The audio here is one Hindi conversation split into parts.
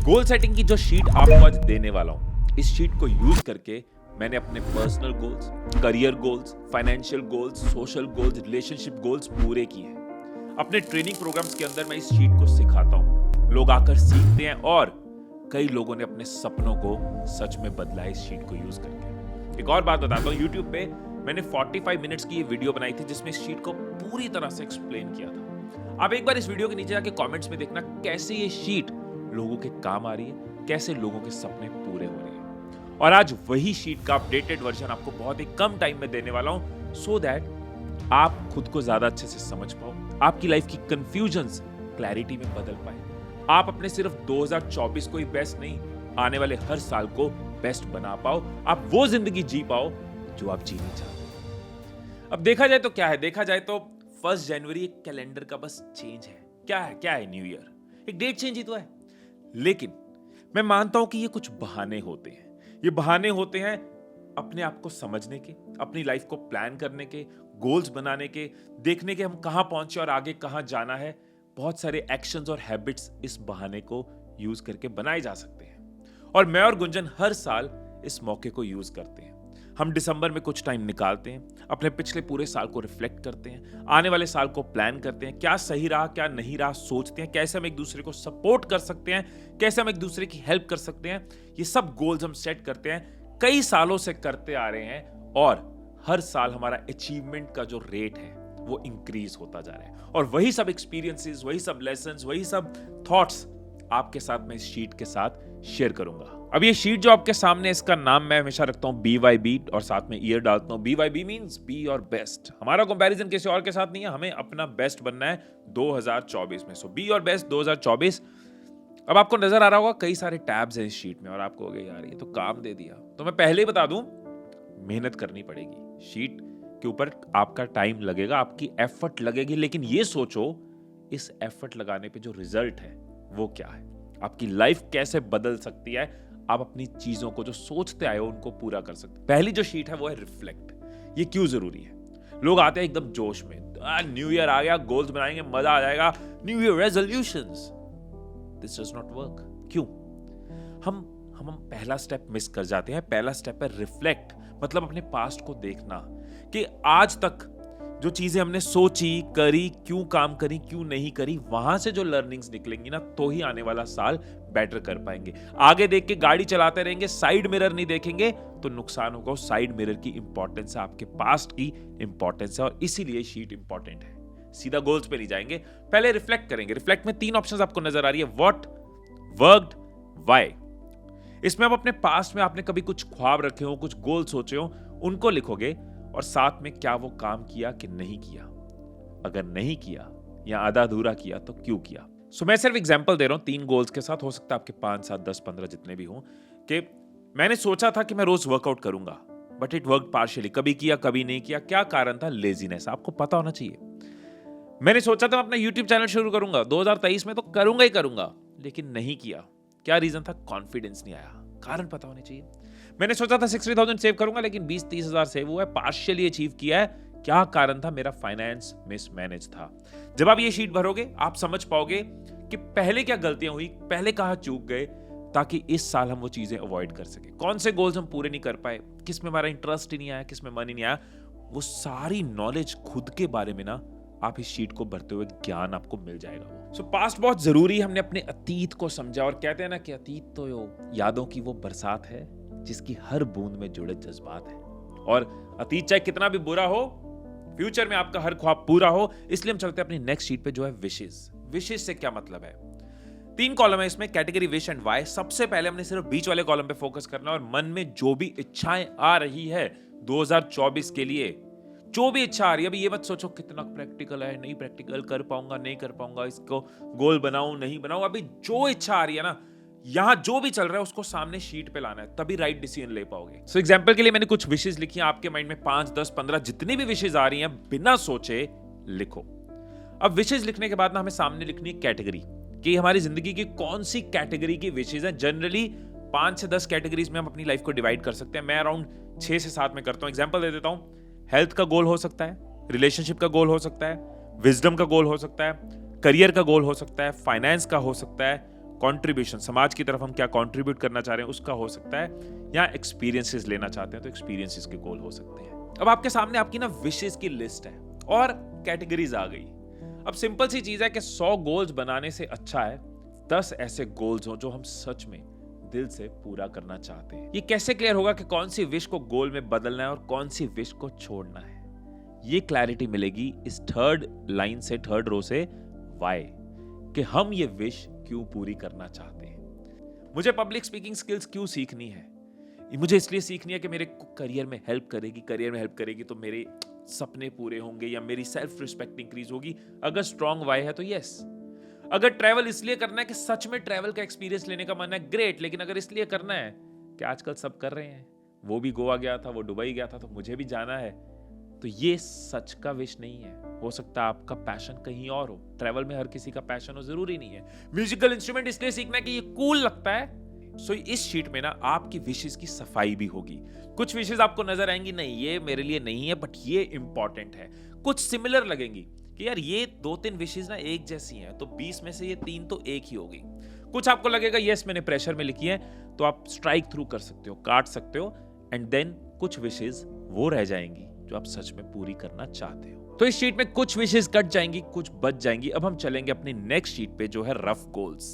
गोल सेटिंग की जो शीट आपको आज देने वाला हूं, इस शीट को यूज करके मैंने अपने personal goals, career goals, financial goals, social goals, relationship goals पूरे किए हैं। अपने ट्रेनिंग प्रोग्राम्स के अंदर मैं इस शीट को सिखाता हूं, लोग आकर सीखते हैं और कई लोगों ने अपने सपनों को सच में बदला है इस शीट को यूज करके। एक और बात बताता हूं, YouTube पे मैंने 45 मिनट्स की ये वीडियो बनाई थी जिसमें इस शीट को पूरी तरह से एक्सप्लेन किया था। आप एक बार इस वीडियो के नीचे जाके कमेंट्स में देखना कैसे ये शीट लोगों के काम आ रही है, कैसे लोगों के सपने पूरे हो रहे हैं। और आज वही शीट का अपडेटेड वर्जन आपको बहुत ही कम टाइम में देने वाला हूं, सो दैट आप खुद को ज्यादा अच्छे से समझ पाओ, आपकी लाइफ की कंफ्यूजन्स क्लैरिटी में बदल पाए, आप अपने सिर्फ 2024 को ही बेस्ट नहीं, आने वाले हर साल को बेस्ट बना पाओ, आप वो जिंदगी जी पाओ जो आप जीना चाहते हैं। अब देखा जाए तो क्या है, देखा जाए तो 1 जनवरी एक कैलेंडर का बस चेंज है। क्या है न्यू ईयर, एक डेट चेंज ही तो है। लेकिन मैं मानता हूं कि ये कुछ बहाने होते हैं। ये बहाने होते हैं अपने आप को समझने के, अपनी लाइफ को प्लान करने के, गोल्स बनाने के, देखने के हम कहां पहुंचे और आगे कहां जाना है। बहुत सारे एक्शंस और हैबिट्स इस बहाने को यूज करके बनाए जा सकते हैं और मैं और गुंजन हर साल इस मौके को यूज करते हैं। हम दिसंबर में कुछ टाइम निकालते हैं, अपने पिछले पूरे साल को रिफ्लेक्ट करते हैं, आने वाले साल को प्लान करते हैं, क्या सही रहा क्या नहीं रहा सोचते हैं, कैसे हम एक दूसरे को सपोर्ट कर सकते हैं, कैसे हम एक दूसरे की हेल्प कर सकते हैं। ये सब गोल्स हम सेट करते हैं, कई सालों से करते आ रहे हैं और हर साल हमारा अचीवमेंट का जो रेट है वो इंक्रीज होता जा रहा है। और वही सब एक्सपीरियंसेस, वही सब लेसन्स, वही सब थॉट्स आपके साथ मैं इस शीट के साथ शेयर करूंगा। अब ये शीट जो आपके सामने, इसका नाम मैं हमेशा रखता हूं BYB और साथ में ईयर डालता हूं। BYB means be your best. हमारा कंपैरिजन किसी और के साथ नहीं है, हमें अपना बेस्ट बनना है 2024 में। सो बी योर बेस्ट 2024। अब आपको नजर आ रहा होगा कई सारे टैब्स हैं इस शीट में और आपको हो गया यार ये तो काम दे दिया। तो मैं पहले ही बता दूं, मेहनत करनी पड़ेगी। शीट के ऊपर आपका टाइम लगेगा, आपकी एफर्ट लगेगी, लेकिन ये सोचो इस एफर्ट लगाने पे जो रिजल्ट है वो क्या है, आपकी लाइफ कैसे बदल सकती है, आप अपनी चीजों को जो सोचते आए हो उनको पूरा कर सकते। पहली जो शीट है वो है रिफ्लेक्ट। ये क्यों जरूरी है? लोग आते हैं एकदम जोश में, न्यू ईयर आ गया, गोल्स बनाएंगे, मजा आ जाएगा, new year resolutions. This does not work. क्यों? हम पहला स्टेप मिस कर जाते हैं। पहला स्टेप है रिफ्लेक्ट, मतलब अपने पास्ट को देखना कि आज तक जो चीजें हमने सोची, करी, क्यों काम करी, क्यों नहीं करी, वहां से जो लर्निंग्स निकलेंगी ना, तो ही आने वाला साल बेटर कर पाएंगे। आगे देख के गाड़ी चलाते रहेंगे, साइड मिरर नहीं देखेंगे तो नुकसान होगा। साइड मिरर की इंपॉर्टेंस है, आपके पास्ट की इंपॉर्टेंस है और इसीलिए शीट इंपॉर्टेंट है। सीधा गोल्स पे नहीं जाएंगे, पहले रिफ्लेक्ट करेंगे। रिफ्लेक्ट में 3 ऑप्शंस आपको नजर आ रही है, व्हाट, वर्कड, व्हाई। इसमें आप अपने पास्ट में आपने कभी कुछ ख्वाब रखे हो, कुछ गोल सोचे हो, उनको लिखोगे और साथ में क्या वो काम किया कि नहीं किया। अगर नहीं किया या आधा अधूरा किया तो क्यों किया। सो मैं सिर्फ एग्जांपल दे रहा हूं 3 गोल्स के साथ, हो सकता है आपके 5, 7, 10, 15 जितने भी हों, कि मैंने सोचा था कि मैं रोज वर्कआउट करूंगा, बट इट वर्क पार्शियली। कभी किया कभी नहीं किया। क्या कारण था? लेजीनेस। आपको पता होना चाहिए। मैंने सोचा था मैं अपना यूट्यूब चैनल शुरू करूंगा 2023 में, तो करूंगा ही करूंगा, लेकिन नहीं किया। क्या रीजन था? कॉन्फिडेंस नहीं आया। कारण पता होने चाहिए। मैंने सोचा था 60,000 सेव करूंगा, लेकिन 20-30 हजार सेव हुआ है, पार्शियली अचीव किया है। क्या कारण था? मेरा फाइनेंस मिसमैनेज था। जब आप ये शीट भरोगे आप समझ पाओगे कि पहले क्या गलतियां हुई, पहले कहां चूक गए, ताकि इस साल हम वो चीजें अवॉइड कर सके। कौन से गोल्स हम पूरे नहीं कर पाए, किस में हमारा इंटरेस्ट ही नहीं आया, किस में मन ही नहीं आया, वो सारी नॉलेज खुद के बारे में ना आप इस शीट को भरते हुए ज्ञान आपको मिल जाएगा। वो सो पास्ट बहुत जरूरी है। हमने अपने अतीत को समझा और कहते हैं ना कि अतीत तो यादों की वो बरसात है जिसकी हर बूंद में जुड़े जज्बात है। और अतीत चाहे कितना भी बुरा हो, फ्यूचर में आपका हर ख्वाब पूरा हो। इसलिए हम चलते हैं अपनी नेक्स्ट शीट पे जो है विशेस। विशेस से क्या मतलब है? 3 कॉलम है इसमें, कैटेगरी विश एंड वाई। सबसे पहले हमने सिर्फ बीच वाले कॉलम पे फोकस करना और मन में जो भी इच्छाएं आ रही है 2024 के लिए, जो भी इच्छा आ रही है, अभी ये मत सोचो कितना प्रैक्टिकल है, नहीं प्रैक्टिकल, कर पाऊंगा नहीं कर पाऊंगा, इसको गोल बनाऊं नहीं बनाऊं। अभी जो इच्छा आ रही है ना, यहां जो भी चल रहा है उसको सामने शीट पे लाना है, तभी राइट डिसीजन ले पाओगे। सो एग्जांपल के लिए मैंने कुछ विशेस लिखी हैं, आपके माइंड में 5, 10, 15 जितनी भी विशेस आ रही हैं, बिना सोचे लिखो। अब विशेस लिखने के बाद ना हमें सामने लिखनी है कैटेगरी, कि हमारी जिंदगी की कौन सी कैटेगरी की विशेस हैं। जनरली 5 से 10 कैटेगरीज में हम अपनी लाइफ को डिवाइड कर सकते हैं। मैं अराउंड 6 से 7 में करता हूं। एग्जांपल दे देता हूं, हेल्थ का गोल हो सकता है, रिलेशनशिप का गोल हो सकता है, विजडम का गोल हो सकता है, करियर का गोल हो सकता है, फाइनेंस का हो सकता है, कंट्रीब्यूशन, समाज की तरफ हम क्या कंट्रीब्यूट करना चाह रहे हैं उसका हो सकता है, या एक्सपीरियंसेस लेना चाहते हैं तो एक्सपीरियंसेस के गोल हो सकते हैं। अब आपके सामने आपकी ना विशेस की लिस्ट है और कैटेगरीज आ गई। अब सिंपल सी चीज है कि 100 गोल्स बनाने से अच्छा है 10 ऐसे गोल्स हो जो हम सच में दिल से पूरा करना चाहते हैं। ये कैसे क्लियर होगा कि कौन सी विश को गोल में बदलना है और कौन सी विश को छोड़ना है? ये क्लैरिटी मिलेगी इस थर्ड लाइन से, थर्ड रो से, वाई, कि हम ये विश क्यों पूरी करना चाहते हैं। मुझे पब्लिक स्पीकिंग स्किल्स क्यों सीखनी है? मुझे इसलिए सीखनी है कि मेरे करियर में हेल्प करेगी तो मेरे सपने पूरे होंगे या मेरी सेल्फ रिस्पेक्ट इंक्रीज होगी। अगर स्ट्रॉन्ग वाई है तो यस। अगर ट्रैवल इसलिए करना है कि सच में ट्रैवल का एक्सपीरियंस लेने का मन है, ग्रेट। लेकिन अगर इसलिए करना है कि आजकल सब कर रहे हैं, वो भी गोवा गया था, वो दुबई गया था, तो मुझे भी जाना है, तो ये सच का विश नहीं है। हो सकता है आपका पैशन कहीं और हो। ट्रैवल में हर किसी का पैशन हो जरूरी नहीं है। म्यूजिकल इंस्ट्रूमेंट इसलिए सीखना है कि ये कूल लगता है। सो इस शीट में ना आपकी विशेस की सफाई भी होगी। कुछ विशेस आपको नजर आएंगी, नहीं ये मेरे लिए नहीं है, बट ये इंपॉर्टेंट है। कुछ सिमिलर लगेंगी कि यार ये 2-3 विशेस ना एक जैसी हैं, तो 20 में से ये 3 तो एक ही होगी। कुछ आपको लगेगा यस मैंने प्रेशर में लिखी है, तो आप स्ट्राइक थ्रू कर सकते हो, काट सकते हो, एंड देन कुछ विशेस वो रह जाएंगी जो आप सच में पूरी करना चाहते हो। तो इस शीट में कुछ विशेस कट जाएंगी, कुछ बच जाएंगी। अब हम चलेंगे अपनी नेक्स्ट शीट पे जो है रफ गोल्स।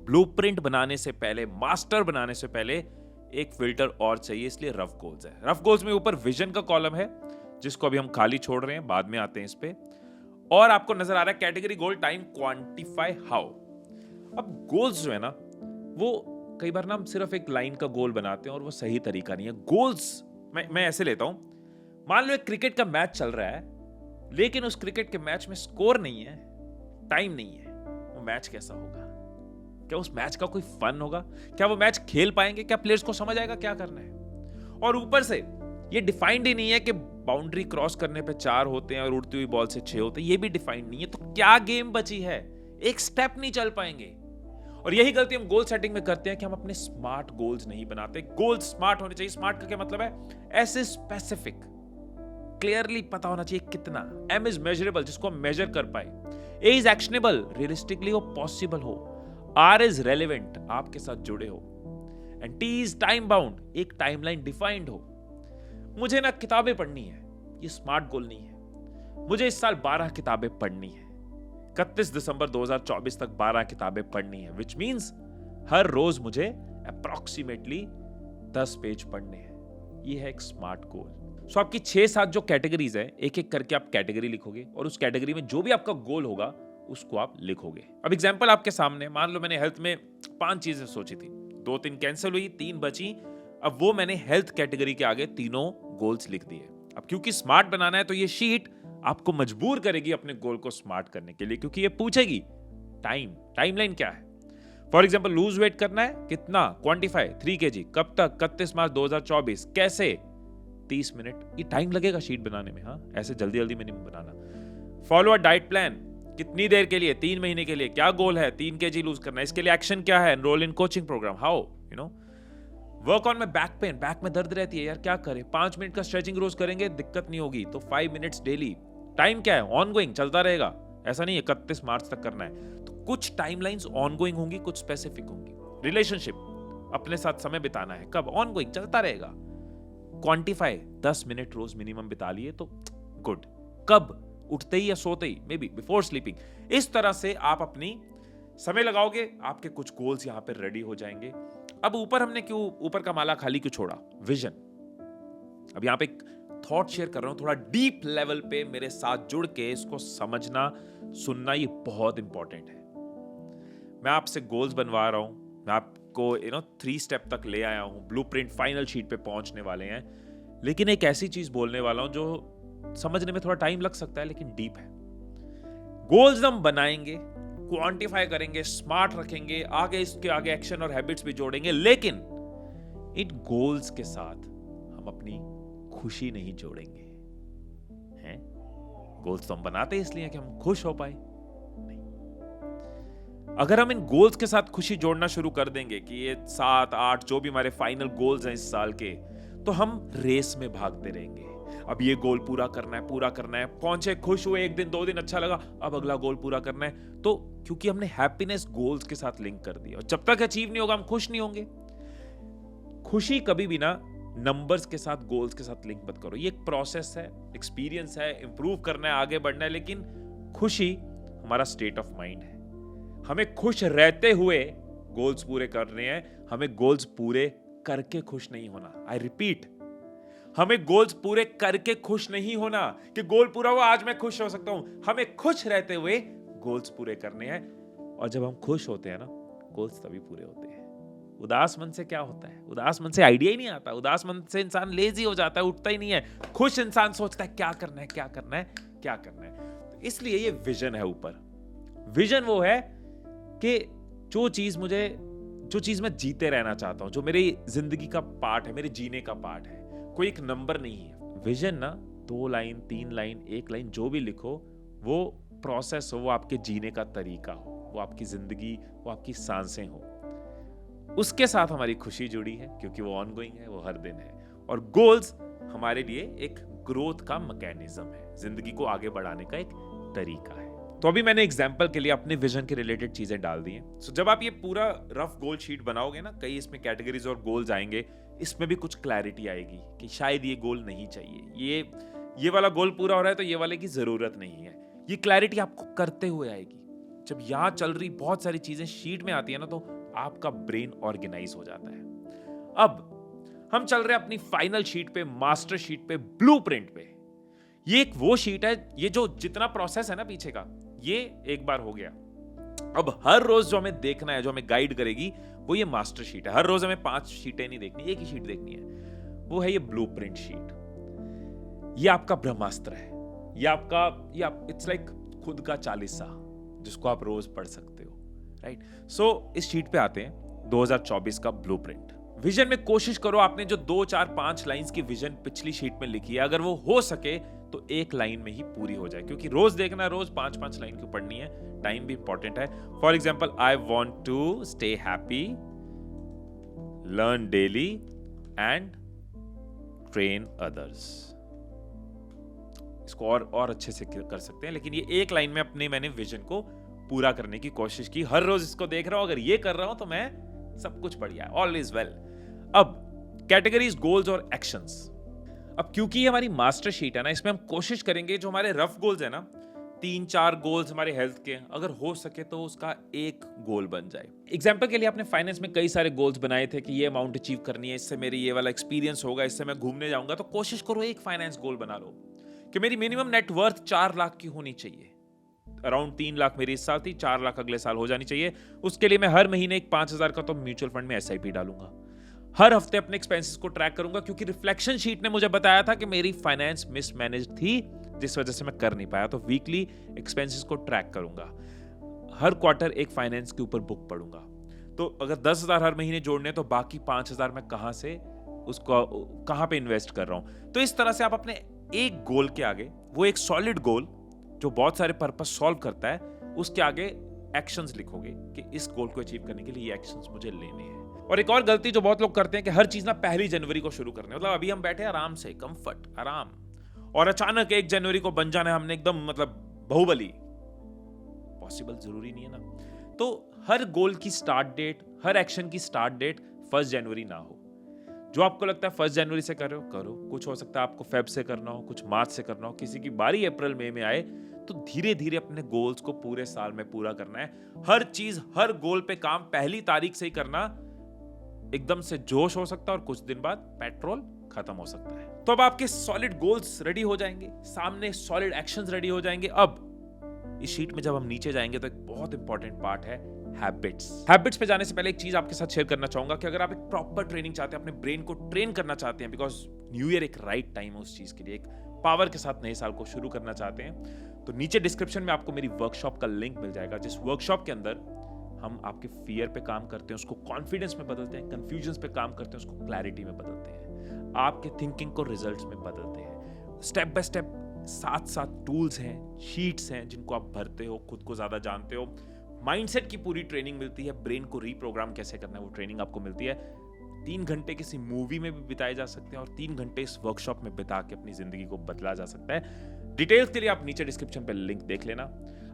ब्लूप्रिंट बनाने से पहले, मास्टर बनाने से पहले एक फिल्टर और चाहिए, इसलिए रफ गोल्स है। रफ गोल्स में ऊपर विजन का कॉलम है जिसको अभी हम खाली छोड़ रहे हैं, बाद में आते हैं इस पे। और आपको नजर आ रहा है category goal, time, quantify, how. अब गोल्स जो है ना, वो कई बार ना हम सिर्फ एक लाइन का गोल बनाते हैं और वो सही तरीका नहीं है। गोल्स मैं ऐसे लेता हूं, मान लो एक क्रिकेट का मैच चल रहा है, लेकिन उस क्रिकेट के मैच में स्कोर नहीं है, टाइम नहीं है, वो मैच कैसा होगा? क्या उस मैच का कोई फन होगा? क्या वो मैच खेल पाएंगे? क्या प्लेयर्स को समझ आएगा क्या करना है? और ऊपर से ये डिफाइंड ही नहीं है कि बाउंड्री क्रॉस करने पे 4 होते हैं और उड़ती हुई बॉल से 6 होते हैं, ये भी डिफाइंड नहीं है। तो क्या गेम बची है? एक स्टेप नहीं चल पाएंगे। और यही गलती हम गोल सेटिंग में करते हैं कि हम अपने स्मार्ट गोल्स नहीं बनाते। गोल्स स्मार्ट होने चाहिए। स्मार्ट का क्या मतलब है? ऐसे स्पेसिफिक, क्लियरली पता होना चाहिए कितना। M इज मेजरेबल, जिसको हम मेजर कर पाए। A इज एक्शनेबल, रियलिस्टिकली वो पॉसिबल हो। R इज रेलेवेंट, आपके साथ जुड़े हो। And T is time bound, एक टाइमलाइन डिफाइंड हो। मुझे ना किताबें पढ़नी है, ये स्मार्ट गोल नहीं है। मुझे इस साल 12 किताबें पढ़नी है, 31 दिसंबर 2024 तक 12 किताबें पढ़नी है, विच मीन्स हर रोज मुझे अप्रॉक्सीमेटली 10 पेज पढ़ने हैं। ये है एक स्मार्ट गोल। सो आपकी 6-7 जो कैटेगरीज है, एक एक करके आप कैटेगरी लिखोगे और उस कैटेगरी में जो भी आपका गोल होगा उसको आप लिखोगे। अब एग्जांपल आपके सामने, मान लो मैंने हेल्थ में 5 चीजें सोची थी, 2-3 कैंसिल हुई, 3 बची। अब वो मैंने हेल्थ कैटेगरी के आगे तीनों गोल्स लिख दिए। अब क्योंकि स्मार्ट बनाना है तो ये शीट आपको मजबूर करेगी अपने गोल को स्मार्ट करने के लिए, क्योंकि ये पूछेगी टाइमलाइन क्या है। फॉर एग्जांपल लूज वेट करना है, कितना, क्वांटिफाई 3 kg, कब तक, 31 मार्च 2024, कैसे, 30 मिनट। ये टाइम लगेगा शीट बनाने में, हाँ, ऐसे जल्दी जल्दी में नहीं बनाना। फॉलो अ डाइट प्लान, कितनी देर के लिए, 3 महीने के लिए, क्या गोल है, 3 kg लूज करना है, इसके लिए एक्शन क्या है, enroll in coaching program, how, work on में बैक पेन, बैक में दर्द रहती है यार, क्या करें, 5 मिनट का स्ट्रेचिंग रोज करेंगे, दिक्कत नहीं होगी, तो 5 मिनट्स डेली। टाइम क्या है, ऑनगोइंग, चलता रहेगा, ऐसा नहीं 31 मार्च तक करना है। तो कुछ टाइमलाइंस ऑनगोइंग होंगी, कुछ स्पेसिफिक होंगी। रिलेशनशिप, अपने साथ समय बिताना है, कब, ऑनगोइंग, चलता रहेगा। क्वांटिफाई, 10 मिनट रोज मिनिमम बिता लिए तो गुड, कब, उठते ही या सोते ही, मे बी बिफोर स्लीपिंग। इस तरह से आप अपनी समय लगाओगे, आपके कुछ गोल्स यहां पर रेडी हो जाएंगे। अब ऊपर हमने क्यों, ऊपर का माला खाली क्यों छोड़ा, विजन। अब यहां पे एक थॉट शेयर कर रहा हूं, थोड़ा डीप लेवल पे मेरे साथ जुड़ के इसको समझना, सुनना, ये बहुत इंपॉर्टेंट है। मैं आपसे गोल्स बनवा रहा हूं, मैं आपको 3 स्टेप तक ले आया हूं, ब्लूप्रिंट फाइनल शीट पे पहुंचने वाले हैं, लेकिन एक ऐसी चीज बोलने वाला हूं जो समझने में थोड़ा टाइम लग सकता है लेकिन डीप है। गोल्स हम बनाएंगे, क्वांटिफाई करेंगे, स्मार्ट रखेंगे, आगे इसके आगे एक्शन और हैबिट्स भी जोड़ेंगे, लेकिन इन गोल्स के साथ हम अपनी खुशी नहीं जोड़ेंगे। हैं? गोल्स तो हम बनाते इसलिए कि हम खुश हो पाए, नहीं। अगर हम इन गोल्स के साथ खुशी जोड़ना शुरू कर देंगे कि ये 7-8 जो भी हमारे फाइनल गोल्स हैं इस साल के, तो हम रेस में भागते रहेंगे। अब ये गोल पूरा करना है, पहुंचे, खुश हुए, एक दिन 2 दिन अच्छा लगा, अब अगला गोल पूरा करना है। तो क्योंकि हमने हैप्पीनेस गोल्स के साथ लिंक कर दिया, और जब तक अचीव नहीं होगा हम खुश नहीं होंगे। खुशी कभी भी ना नंबर्स के साथ, गोल्स के साथ लिंक मत करो। ये एक प्रोसेस है, एक्सपीरियंस है, इंप्रूव करना है, आगे बढ़ना है, लेकिन खुशी हमारा स्टेट ऑफ माइंड है। हमें खुश रहते हुए गोल्स पूरे करने हैं, हमें गोल्स पूरे करके खुश नहीं होना। आई रिपीट, हमें गोल्स पूरे करके खुश नहीं होना कि गोल पूरा हुआ आज मैं खुश हो सकता हूं। हमें खुश रहते हुए गोल्स पूरे करने हैं, और जब हम खुश होते हैं ना, गोल्स तभी पूरे होते हैं। उदास मन से क्या होता है? उदास मन से आइडिया ही नहीं आता। उदास मन से इंसान लेजी हो जाता है, उठता ही नहीं है। खुश इंसान सोचता है क्या करना है, क्या करना है, क्या करना है। तो इसलिए ये विजन है। ऊपर विजन वो है कि जो चीज मैं जीते रहना चाहता हूं, जो मेरी जिंदगी का पार्ट है, मेरे जीने का पार्ट है, कोई एक नंबर नहीं है। विजन ना 2 लाइन, 3 लाइन, 1 लाइन, जो भी लिखो, वो प्रोसेस हो, वो आपके जीने का तरीका हो, वो आपकी जिंदगी, वो आपकी सांसें हो। उसके साथ हमारी खुशी जुड़ी है, क्योंकि वो ऑनगोइंग है, वो हर दिन है। और गोल्स हमारे लिए एक ग्रोथ का मैकेनिज्म है, जिंदगी को आगे बढ़ाने का एक तरीका है। तो अभी मैंने एग्जांपल के लिए अपने विजन के रिलेटेड चीजें डाल दी हैं। सो जब आप ये पूरा रफ गोल शीट बनाओगे ना, कई इसमें कैटेगरीज और गोल्स आएंगे, इसमें भी कुछ क्लैरिटी आएगी कि शायद ये गोल नहीं चाहिए, ये वाला गोल पूरा हो रहा है तो ये वाले की जरूरत नहीं है। ये क्लैरिटी आपको करते हुए आएगी। जब यहां चल रही बहुत सारी चीजें शीट में आती है ना, तो आपका ब्रेन ऑर्गेनाइज हो जाता है। अब हम चल रहे हैं अपनी फाइनल शीट पे, मास्टर शीट पे, ब्लूप्रिंट पे। ये एक वो शीट है, ये जो जितना प्रोसेस है ना पीछे का, ये एक बार हो गया। अब हर रोज जो हमें देखना है, जो हमें गाइड करेगी, वो ये मास्टर शीट है। हर रोज हमें 5 शीटें नहीं देखनी, एक ही शीट देखनी है। वो है ये ब्लूप्रिंट शीट। ये आपका ब्रह्मास्त्र है। इट्स लाइक खुद का चालीसा, जिसको आप रोज पढ़ सकते हो, राइट? सो इस शीट पे आते हैं 2024 का ब्लूप्रिंट। विजन में कोशिश करो, आपने जो 2, 4, 5 लाइंस की विजन पिछली शीट में लिखी है, अगर वो हो सके तो 1 लाइन में ही पूरी हो जाए, क्योंकि रोज देखना है, रोज 5-5 लाइन क्यों पढ़नी है, टाइम भी इंपॉर्टेंट है। For example, I want to stay happy, learn daily and train others. इसको और अच्छे से कर सकते हैं, लेकिन ये 1 लाइन में मैंने विजन को पूरा करने की कोशिश की। हर रोज इसको देख रहा हूं, अगर ये कर रहा हूं तो मैं सब कुछ बढ़िया है, ऑल इज वेल। अब कैटेगरीज, गोल्स और एक्शंस। अब क्योंकि ये हमारी मास्टर शीट है ना, इसमें हम कोशिश करेंगे जो हमारे रफ गोल्स है ना, 3-4 गोल्स हमारे हेल्थ के, अगर हो सके तो उसका एक गोल बन जाए। एग्जाम्पल के लिए आपने फाइनेंस में कई सारे गोल्स बनाए थे कि ये अमाउंट अचीव करनी है, इससे मेरी ये वाला एक्सपीरियंस होगा, इससे मैं घूमने जाऊंगा। तो कोशिश करो एक फाइनेंस गोल बना लो कि मेरी मिनिमम नेटवर्थ 4 लाख की होनी चाहिए। अराउंड 3 लाख मेरी इस साल थी, 4 लाख अगले साल हो जानी चाहिए। उसके लिए मैं हर महीने एक 5,000 का तो म्यूचुअल फंड में SIP डालूंगा। हर हफ्ते अपने एक्सपेंसेस को ट्रैक करूंगा, क्योंकि रिफ्लेक्शन शीट ने मुझे बताया था कि मेरी फाइनेंस मिसमैनेज थी, जिस वजह से मैं कर नहीं पाया। तो वीकली एक्सपेंसेस को ट्रैक करूंगा। हर क्वार्टर एक फाइनेंस के ऊपर बुक पढ़ूंगा। तो अगर 10,000 हर महीने जोड़ने, तो बाकी 5,000 मैं कहां पे इन्वेस्ट कर रहा हूं। तो इस तरह से आप अपने एक गोल के आगे, वो एक सॉलिड गोल जो बहुत सारे पर्पस सॉल्व करता है, उसके आगे एक्शंस लिखोगे कि इस गोल को अचीव करने के लिए ये एक्शंस मुझे लेने हैं। और एक और गलती जो बहुत लोग करते हैं कि हर चीज ना 1 जनवरी को शुरू करने, मतलब अभी हम बैठे आराम से, कंफर्ट, आराम, और अचानक 1 जनवरी को बन जाना है हमने एकदम, मतलब बाहुबली। पॉसिबल जरूरी नहीं है ना। तो हर गोल की स्टार्ट डेट, हर एक्शन की स्टार्ट डेट 1 जनवरी ना हो। जो आपको लगता है 1 जनवरी से करो, कुछ हो सकता है आपको फेब से करना हो, कुछ मार्च से करना हो, किसी की बारी अप्रैल मई में आए, तो धीरे धीरे अपने गोल्स को पूरे साल में पूरा करना है। हर चीज, हर गोल पे काम 1 तारीख से ही करना। एकदम से जोश हो सकता है और कुछ दिन बाद पेट्रोल खत्म हो सकता है। तो अब आपके सॉलिड गोल्स रेडी हो जाएंगे, सामने सॉलिड एक्शंस रेडी हो जाएंगे। अब इस शीट में जब हम नीचे जाएंगे तो एक बहुत इंपॉर्टेंट पार्ट है हैबिट्स पे जाने से पहले एक चीज आपके साथ शेयर करना चाहूंगा कि अगर आप एक प्रॉपर ट्रेनिंग चाहते हैं, अपने ब्रेन को ट्रेन करना चाहते हैं, बिकॉज न्यू ईयर एक राइट टाइम है उस चीज के लिए, एक पावर के साथ नए साल को शुरू करना चाहते हैं, तो नीचे डिस्क्रिप्शन में आपको मेरी वर्कशॉप का लिंक मिल जाएगा, जिस वर्कशॉप के अंदर हम आपके फियर पे काम करते हैं, उसको कॉन्फिडेंस में बदलते हैं, कंफ्यूजन पे काम करते हैं, उसको क्लैरिटी में बदलते हैं, आपके थिंकिंग को रिजल्ट्स में बदलते हैं। स्टेप बाय स्टेप 7 टूल्स हैं, शीट्स हैं, जिनको आप भरते हो, खुद को ज्यादा जानते हो। माइंडसेट की पूरी ट्रेनिंग मिलती है, ब्रेन को रीप्रोग्राम कैसे करना है वो ट्रेनिंग आपको मिलती है। 3 घंटे किसी मूवी में भी बिताए जा सकते हैं और 3 घंटे इस वर्कशॉप में बिता के अपनी जिंदगी को बदला जा सकता है। डिटेल्स के लिए आप नीचे डिस्क्रिप्शन पे लिंक देख लेना।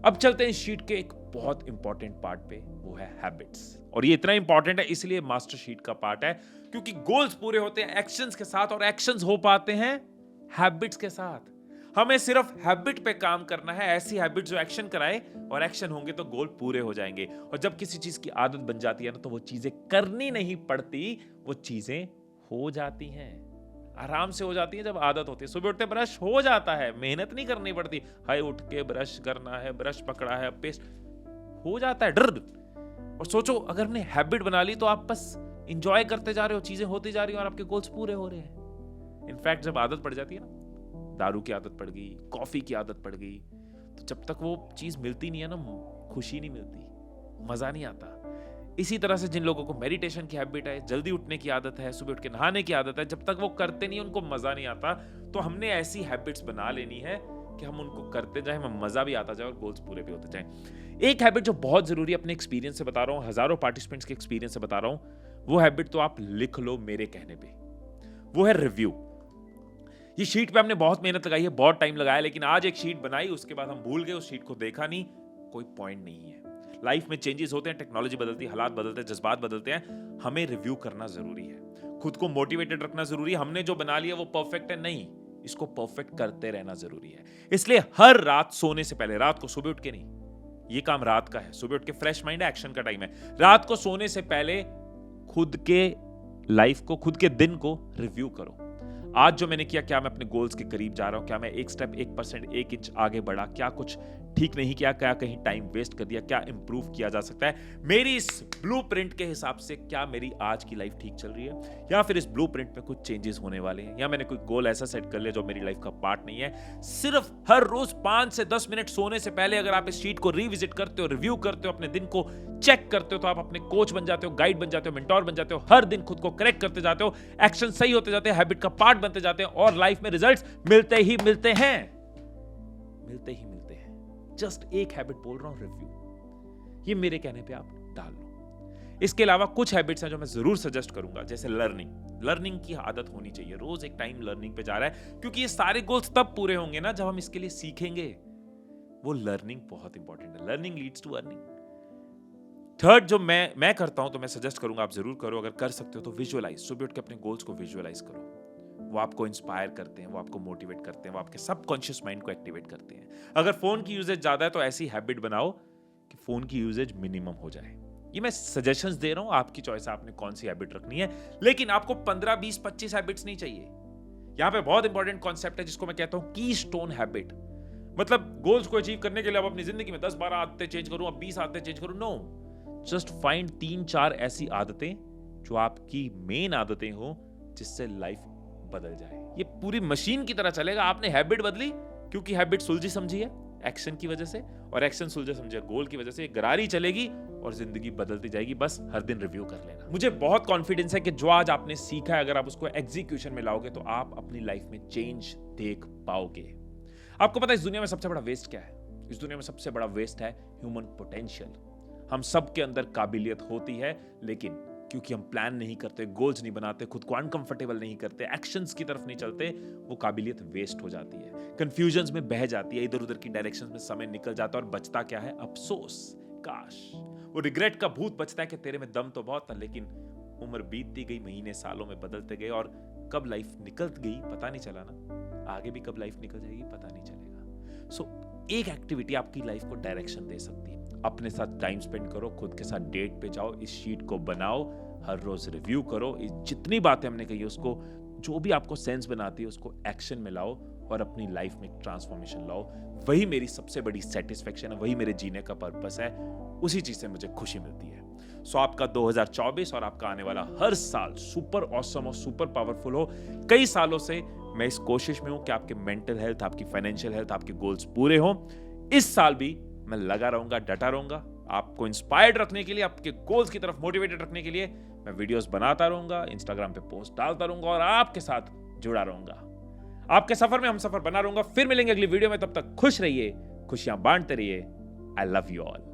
अब चलते हैं शीट के एक बहुत इंपॉर्टेंट पार्ट पे, वो है हैबिट्स। और ये इतना इंपॉर्टेंट है इसलिए मास्टर शीट का पार्ट है, क्योंकि गोल्स पूरे होते हैं एक्शंस के साथ और एक्शंस हो पाते हैं हैबिट्स के साथ। हमें सिर्फ हैबिट पे काम करना है, ऐसी हैबिट जो एक्शन कराए, और एक्शन होंगे तो गोल पूरे हो जाएंगे। और जब किसी चीज की आदत बन जाती है ना, तो वो चीजें करनी नहीं पड़ती, वो चीजें हो जाती हैं, आराम से हो जाती है। जब आदत होती है, सुबह उठते ब्रश हो जाता है, मेहनत नहीं करनी पड़ती, हाय उठ के ब्रश करना है, ब्रश पकड़ा है, पेस्ट हो जाता है डर। और सोचो अगर हमने हैबिट बना ली तो आप बस इंजॉय करते जा रहे हो, चीजें होती जा रही हो और आपके गोल्स पूरे हो रहे हैं। इनफैक्ट जब आदत पड़ जाती है ना, दारू की आदत पड़ गई, कॉफी की आदत पड़ गई, तो जब तक वो चीज मिलती नहीं है ना, खुशी नहीं मिलती, मजा नहीं आता। इसी तरह से जिन लोगों को मेडिटेशन की हैबिट है, जल्दी उठने की आदत है, सुबह उठ के नहाने की आदत है, जब तक वो करते नहीं उनको मजा नहीं आता। तो हमने ऐसी हैबिट्स बना लेनी है कि हम उनको करते जाएं, हमें मजा भी आता जाए और गोल्स पूरे भी होते जाएं। एक हैबिट जो बहुत जरूरी है, अपने एक्सपीरियंस से बता रहा हूं, हजारों पार्टिसिपेंट्स के एक्सपीरियंस से बता रहा हूं, वो हैबिट तो आप लिख लो मेरे कहने पे, वो है रिव्यू। ये शीट पे हमने बहुत मेहनत लगाई है, बहुत टाइम लगाया, लेकिन आज एक शीट बनाई, उसके बाद हम भूल गए, उस शीट को देखा नहीं, कोई पॉइंट नहीं है। लाइफ में चेंजेस होते हैं, टेक्नोलॉजी बदलती है, हालात बदलते हैं, जज्बात बदलते हैं, हमें रिव्यू करना जरूरी है, खुद को मोटिवेटेड रखना जरूरी है। हमने जो बना लिया वो परफेक्ट है नहीं, इसको परफेक्ट करते रहना जरूरी है। इसलिए हर रात सोने से पहले, रात को सुबह उठ के नहीं, ये काम रात का है, सुबह उठ के फ्रेश माइंड है, एक्शन का टाइम है, रात को सोने से पहले खुद के लाइफ को, खुद के दिन को रिव्यू करो। आज जो मैंने किया, क्या मैं अपने गोल्स के करीब जा रहा हूं, क्या मैं एक स्टेप, 1%, 1 इंच आगे बढ़ा, क्या कुछ ठीक नहीं किया, क्या कहीं टाइम वेस्ट कर दिया, क्या इंप्रूव किया जा सकता है। मेरी इस ब्लूप्रिंट के हिसाब से क्या मेरी आज की लाइफ ठीक चल रही है, या फिर इस ब्लूप्रिंट में कुछ चेंजेस होने वाले हैं, या मैंने कोई गोल ऐसा सेट कर लिया जो मेरी लाइफ का पार्ट नहीं है। सिर्फ हर रोज 5 से 10 मिनट सोने से पहले अगर आप इस शीट को रिविजिट करते हो, रिव्यू करते हो, अपने दिन को चेक करते हो, तो आप अपने कोच बन जाते हो, गाइड बन जाते हो, मेंटोर बन जाते हो। हर दिन खुद को करेक्ट करते जाते हो, एक्शन सही होते जाते हैं, हैबिट का पार्ट बनते जाते हैं, और लाइफ में रिजल्ट्स मिलते ही मिलते हैं, मिलते ही मिलते हैं। जस्ट एक हैबिट बोल रहा हूं, रिव्यू, ये मेरे कहने पे आप डाल लो। इसके अलावा कुछ हैबिट्स हैं जो मैं जरूर सजेस्ट करूंगा, जैसे लर्निंग की आदत होनी चाहिए, रोज एक टाइम लर्निंग पे जा रहा है, क्योंकि ये सारे गोल्स तब पूरे होंगे ना जब हम इसके लिए सीखेंगे। वो लर्निंग बहुत इंपॉर्टेंट है, learning leads to earning. Third जो मैं करता हूं, तो मैं सजेस्ट करूंगा आप जरूर करो, अगर कर सकते हो तो विजुअलाइज। सुबह उठ के अपने गोल्स को विजुअलाइज करो, वो आपको इंस्पायर करते हैं, वो आपको मोटिवेट करते हैं, वो आपके सबकॉन्शियस माइंड को एक्टिवेट करते हैं। अगर फोन की यूजेज ज्यादा है तो ऐसी हैबिट बनाओ कि फोन की यूजेज मिनिमम हो जाए। ये मैं सजेशंस दे रहा हूं, आपकी चॉइस है आपने कौन सी हैबिट रखनी है, लेकिन आपको 15, 20, 25 हैबिट्स नहीं चाहिए। यहां पे बहुत इंपॉर्टेंट कॉन्सेप्ट है जिसको मैं कहता हूं की स्टोन हैबिट। मतलब गोल्स को अचीव करने के लिए अब अपनी जिंदगी में 10-12 आदतें चेंज करूं, अब 20 आदतें चेंज करूं, नो। जस्ट फाइंड 3-4 ऐसी आदतें जो आपकी मेन आदतें हो, जिससे लाइफ बदल जाए। ये पूरी मशीन की तरह चलेगा। आपने हैबिट बदली, क्योंकि हैबिट सुलझी समझी है एक्शन की वजह से, और एक्शन सुलझे समझे गोल की वजह से, गरारी चलेगी और जिंदगी बदलती जाएगी। बस हर दिन रिव्यू कर लेना। मुझे बहुत कॉन्फिडेंस है कि जो आज आपने सीखा है, अगर आप उसको एग्जीक्यूशन में लाओगे तो आप अपनी लाइफ में चेंज देख पाओगे। आपको पता है इस दुनिया में सबसे बड़ा वेस्ट क्या है? इस दुनिया में सबसे बड़ा वेस्ट है ह्यूमन पोटेंशियल। हम सबके अंदर काबिलियत होती है, लेकिन क्योंकि हम प्लान नहीं करते, गोल्स नहीं बनाते, खुद को अनकंफर्टेबल नहीं करते, एक्शंस की तरफ नहीं चलते, वो काबिलियत वेस्ट हो जाती है, कंफ्यूजन्स में बह जाती है, इधर उधर की डायरेक्शंस में समय निकल जाता है, और बचता क्या है? अफसोस, काश। वो रिग्रेट का भूत बचता है कि तेरे में दम तो बहुत था, लेकिन उम्र बीतती गई, महीने सालों में बदलते गए, और कब लाइफ निकल गई पता नहीं चला ना, आगे भी कब लाइफ निकल जाएगी पता नहीं चलेगा। सो एक एक्टिविटी आपकी लाइफ को डायरेक्शन दे सकती है। अपने साथ टाइम स्पेंड करो, खुद के साथ डेट पे जाओ, इस शीट को बनाओ, हर रोज रिव्यू करो, जितनी बातें हमने कही उसको, जो भी आपको सेंस बनाती है उसको एक्शन में लाओ, और अपनी लाइफ में ट्रांसफॉर्मेशन लाओ। वही मेरी सबसे बड़ी सेटिस्फेक्शन है, वही मेरे जीने का पर्पस है, उसी चीज से मुझे खुशी मिलती है। सो आपका 2024 और आपका आने वाला हर साल सुपर ऑसम और सुपर पावरफुल हो। कई सालों से मैं इस कोशिश में हूं कि आपके मेंटल हेल्थ, आपकी फाइनेंशियल हेल्थ, आपके गोल्स पूरे हों। इस साल भी मैं लगा रहूंगा, डटा रहूंगा, आपको इंस्पायर्ड रखने के लिए, आपके गोल्स की तरफ मोटिवेटेड रखने के लिए मैं वीडियोस बनाता रहूंगा, इंस्टाग्राम पे पोस्ट डालता रहूंगा, और आपके साथ जुड़ा रहूंगा। आपके सफर में हम सफर बना रहूंगा। फिर मिलेंगे अगली वीडियो में, तब तक खुश रहिए, खुशियां बांटते रहिए। I love you all.